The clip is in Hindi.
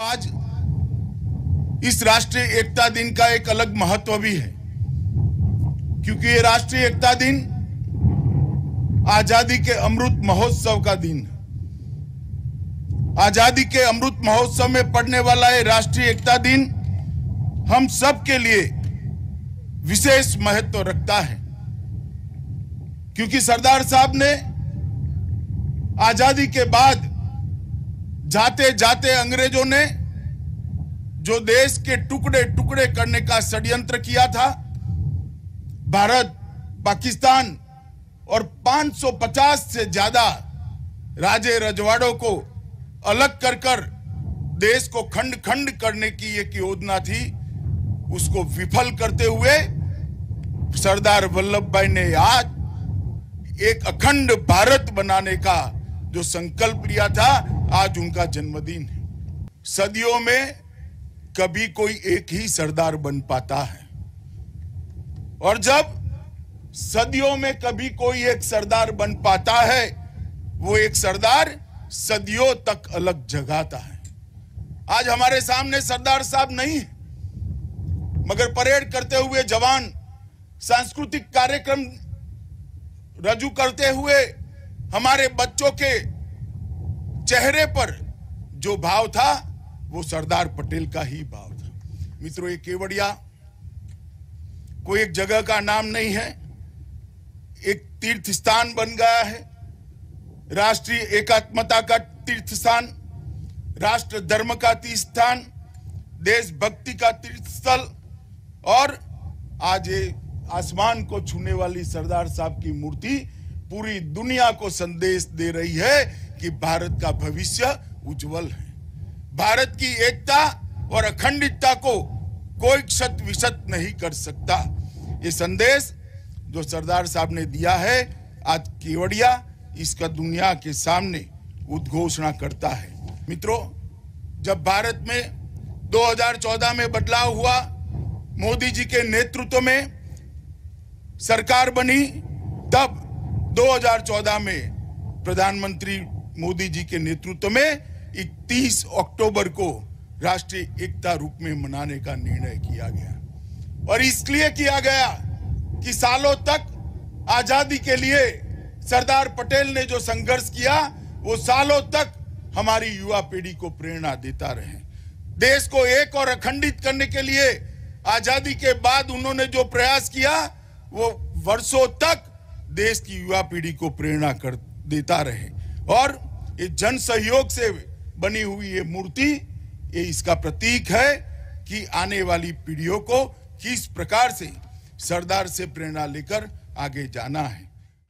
आज इस राष्ट्रीय एकता दिन का एक अलग महत्व भी है, क्योंकि ये राष्ट्रीय एकता दिन आजादी के अमृत महोत्सव का दिन है। आजादी के अमृत महोत्सव में पड़ने वाला ये राष्ट्रीय एकता दिन हम सब के लिए विशेष महत्व रखता है, क्योंकि सरदार साहब ने आजादी के बाद जाते जाते अंग्रेजों ने जो देश के टुकड़े टुकड़े करने का षड्यंत्र किया था, भारत, पाकिस्तान और 550 से ज्यादा राजे रजवाड़ों को अलग कर देश को खंड खंड करने की एक योजना थी, उसको विफल करते हुए सरदार वल्लभ भाई ने आज एक अखंड भारत बनाने का जो संकल्प लिया था, आज उनका जन्मदिन है। सदियों में कभी कोई एक ही सरदार बन पाता है, और जब सदियों में कभी कोई एक सरदार बन पाता है, वो एक सरदार सदियों तक अलग जगाता है। आज हमारे सामने सरदार साहब नहीं है, मगर परेड करते हुए जवान, सांस्कृतिक कार्यक्रम रजू करते हुए हमारे बच्चों के चेहरे पर जो भाव था, वो सरदार पटेल का ही भाव था। मित्रों, ये केवड़िया कोई एक जगह का नाम नहीं है, एक तीर्थ स्थान बन गया है, राष्ट्रीय एकात्मता का तीर्थ स्थान, राष्ट्र धर्म का तीर्थ स्थान, देशभक्ति का तीर्थ स्थल, और आज ये आसमान को छूने वाली सरदार साहब की मूर्ति पूरी दुनिया को संदेश दे रही है कि भारत का भविष्य उज्जवल है। भारत की एकता और अखंडता को कोई क्षत विक्षत नहीं कर सकता। ये संदेश जो सरदार साहब ने दिया है, आज केवड़िया इसका दुनिया के सामने उद्घोषणा करता है। मित्रों, जब भारत में 2014 में बदलाव हुआ, मोदी जी के नेतृत्व में सरकार बनी, तब 2014 में प्रधानमंत्री मोदी जी के नेतृत्व में 31 अक्टूबर को राष्ट्रीय एकता रूप में मनाने का निर्णय किया गया। और इसलिए किया गया कि सालों तक आजादी के लिए सरदार पटेल ने जो संघर्ष किया, वो सालों तक हमारी युवा पीढ़ी को प्रेरणा देता रहे। देश को एक और अखंडित करने के लिए आजादी के बाद उन्होंने जो प्रयास किया, वो वर्षों तक देश की युवा पीढ़ी को प्रेरणा कर देता रहे। और ये जन सहयोग से बनी हुई ये मूर्ति, ये इसका प्रतीक है कि आने वाली पीढ़ियों को किस प्रकार से सरदार से प्रेरणा लेकर आगे जाना है।